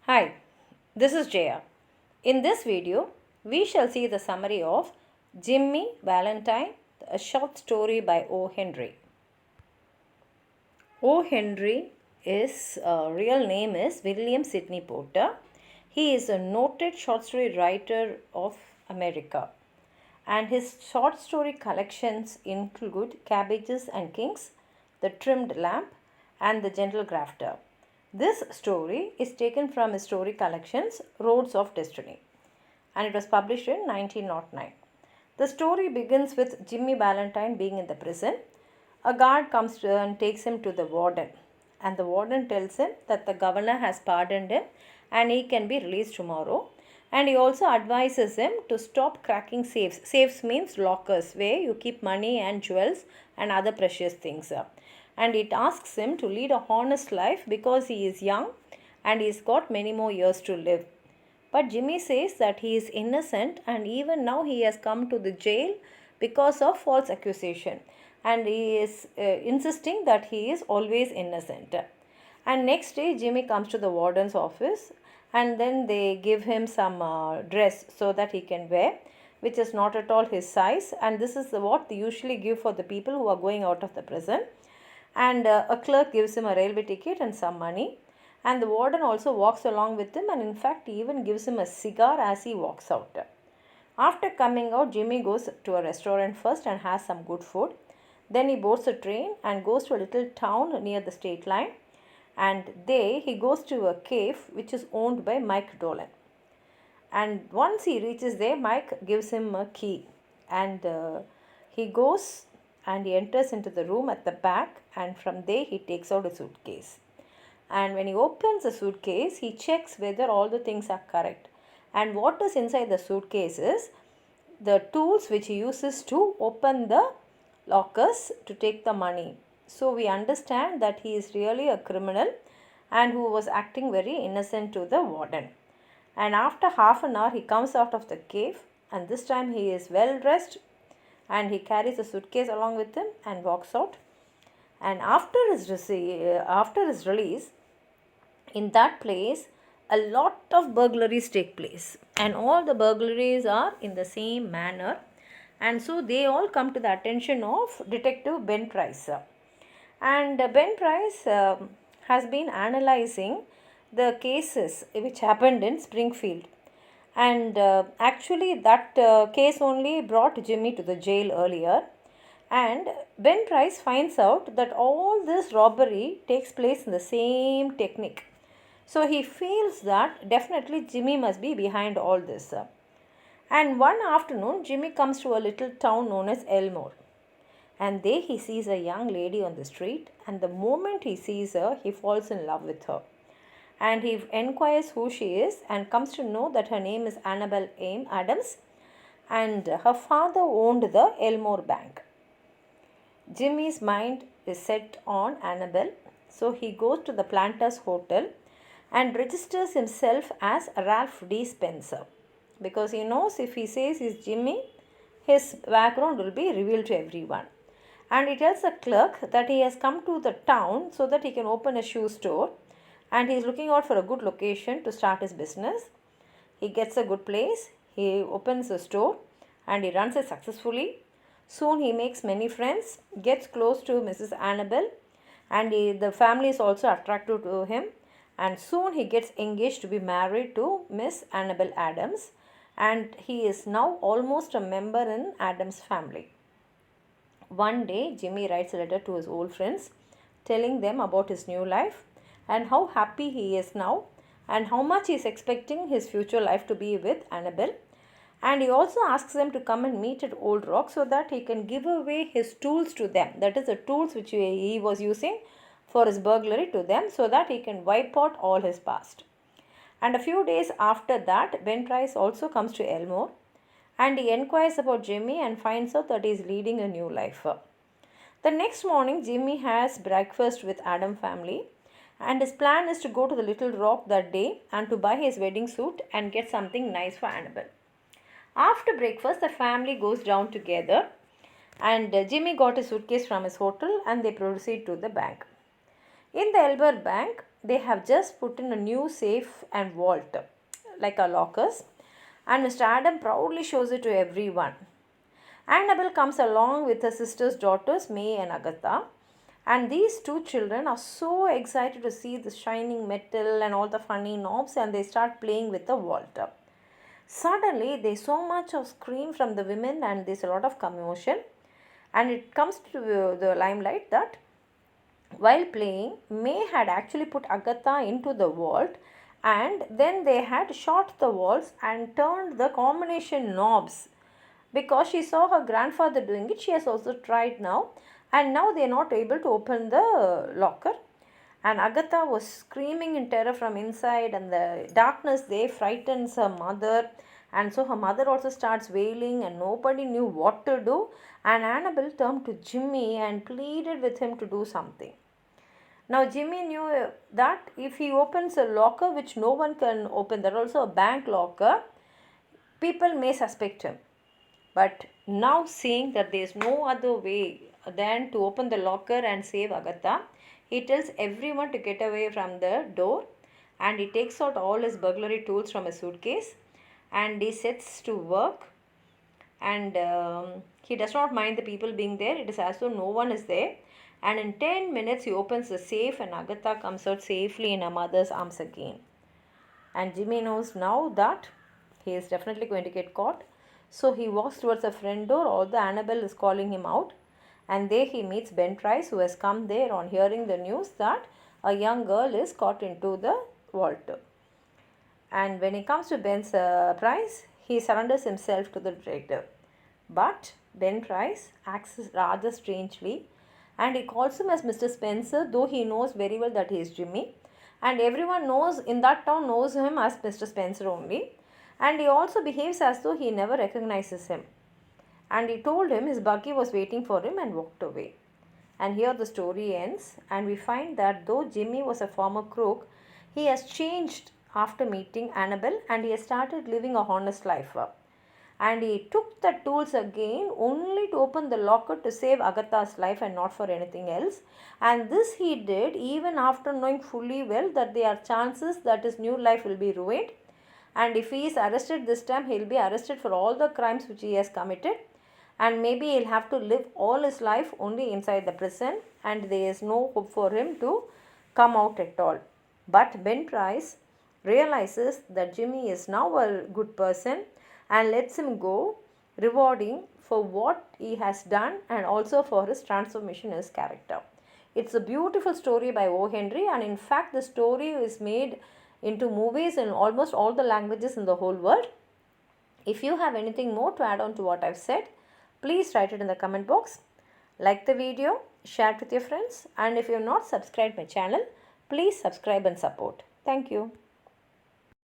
Hi, this is Jaya. In this video, we shall see the summary of Jimmy Valentine, a short story by O. Henry. O. Henry, his real name is William Sidney Porter. He is a noted short story writer of America, and his short story collections include Cabbages and Kings, The Trimmed Lamp, and The Gentle Grafter. This story is taken from his story collections Roads of Destiny, and it was published in 1909. The story begins with Jimmy Valentine being in the prison. A guard comes and takes him to the warden, and the warden tells him that the governor has pardoned him and he can be released tomorrow. And he also advises him to stop cracking safes. Safes means lockers where you keep money and jewels and other precious things. And it asks him to lead a honest life because he is young and he's got many more years to live. But Jimmy says that he is innocent and even now he has come to the jail because of false accusation, and he is insisting that he is always innocent. And next day Jimmy comes to the warden's office, and then they give him some dress so that he can wear, which is not at all his size, and this is what they usually give for the people who are going out of the prison. And a clerk gives him a railway ticket and some money, and the warden also walks along with him, and in fact he even gives him a cigar as he walks out. After coming out, Jimmy goes to a restaurant first and has some good food. Then he boards a train and goes to a little town near the state line, and there he goes to a cave which is owned by Mike Dolan. And once he reaches there, Mike gives him a key, and he goes and he enters into the room at the back, and from there he takes out a suitcase. And when he opens the suitcase, he checks whether all the things are correct. And what is inside the suitcase is the tools which he uses to open the lockers to take the money. So we understand that he is really a criminal and who was acting very innocent to the warden. And after half an hour, he comes out of the cave, and this time he is well dressed, and he carries a suitcase along with him and walks out. And after his release, in that place, a lot of burglaries take place, and all the burglaries are in the same manner, and so they all come to the attention of Detective Ben Price. And Ben Price has been analyzing the cases which happened in Springfield, and actually that case only brought Jimmy to the jail earlier. And Ben Price finds out that all this robbery takes place in the same technique. So he feels that definitely Jimmy must be behind all this. And one afternoon, Jimmy comes to a little town known as Elmore. And there he sees a young lady on the street, and the moment he sees her, he falls in love with her. And he inquires who she is and comes to know that her name is Annabel Adams, and her father owned the Elmore Bank. Jimmy's mind is set on Annabel, so he goes to the Planters Hotel and registers himself as Ralph D. Spencer, because he knows if he says he's Jimmy, his background will be revealed to everyone. And he tells the clerk that he has come to the town so that he can open a shoe store, and he is looking out for a good location to start his business. He gets a good place, he opens a store, and he runs it successfully. Soon he makes many friends, gets close to Mrs. Annabel, and the family is also attracted to him. And soon he gets engaged to be married to Miss Annabel Adams, and he is now almost a member in Adams' family. One day, Jimmy writes a letter to his old friends, telling them about his new life and how happy he is now and how much he is expecting his future life to be with Annabel. And he also asks them to come and meet at Old Rock so that he can give away his tools to them. That is, the tools which he was using for his burglary to them, so that he can wipe out all his past. And a few days after that, Ben Price also comes to Elmore, and he inquires about Jimmy and finds out that he is leading a new life. The next morning, Jimmy has breakfast with Adam family, and his plan is to go to the Little Rock that day and to buy his wedding suit and get something nice for Annabel. After breakfast, the family goes down together, and Jimmy got a suitcase from his hotel and they proceed to the bank. In the Elmore Bank, they have just put in a new safe and vault, like our lockers, and Mr. Adam proudly shows it to everyone. Annabelle comes along with her sister's daughters, May and Agatha, and these two children are so excited to see the shining metal and all the funny knobs, and they start playing with the vault. Suddenly, there's so much of scream from the women, and there's a lot of commotion, and it comes to the limelight that while playing, May had actually put Agatha into the vault, and then they had shot the walls and turned the combination knobs. Because she saw her grandfather doing it, she has also tried now, and now they are not able to open the locker. And Agatha was screaming in terror from inside, and the darkness there frightens her mother. And so her mother also starts wailing, and nobody knew what to do. And Annabelle turned to Jimmy and pleaded with him to do something. Now, Jimmy knew that if he opens a locker which no one can open, there also a bank locker, people may suspect him. But now, seeing that there is no other way than to open the locker and save Agatha, he tells everyone to get away from the door, and he takes out all his burglary tools from a suitcase, and he sets to work, and he does not mind the people being there. It is as though no one is there, and in 10 minutes he opens the safe, and Agatha comes out safely in her mother's arms again. And Jimmy knows now that he is definitely going to get caught. So he walks towards a front door, although Annabelle is calling him out. And there he meets Ben Price, who has come there on hearing the news that a young girl is caught into the vault. And when he comes to Ben's Price, he surrenders himself to the director. But Ben Price acts rather strangely, and he calls him as Mr. Spencer, though he knows very well that he is Jimmy. And everyone knows in that town knows him as Mr. Spencer only. And he also behaves as though he never recognizes him. And he told him his buggy was waiting for him and walked away. And here the story ends, and we find that though Jimmy was a former crook, he has changed after meeting Annabelle, and he has started living a honest life. And he took the tools again only to open the locker to save Agatha's life and not for anything else. And this he did even after knowing fully well that there are chances that his new life will be ruined. And if he is arrested this time, he will be arrested for all the crimes which he has committed. And maybe he'll have to live all his life only inside the prison, and there is no hope for him to come out at all. But Ben Price realizes that Jimmy is now a good person and lets him go, rewarding for what he has done and also for his transformation in his character. It's a beautiful story by O. Henry, and in fact the story is made into movies in almost all the languages in the whole world. If you have anything more to add on to what I've said, please write it in the comment box. Like the video, share it with your friends, and if you have not subscribed my channel, please subscribe and support. Thank you.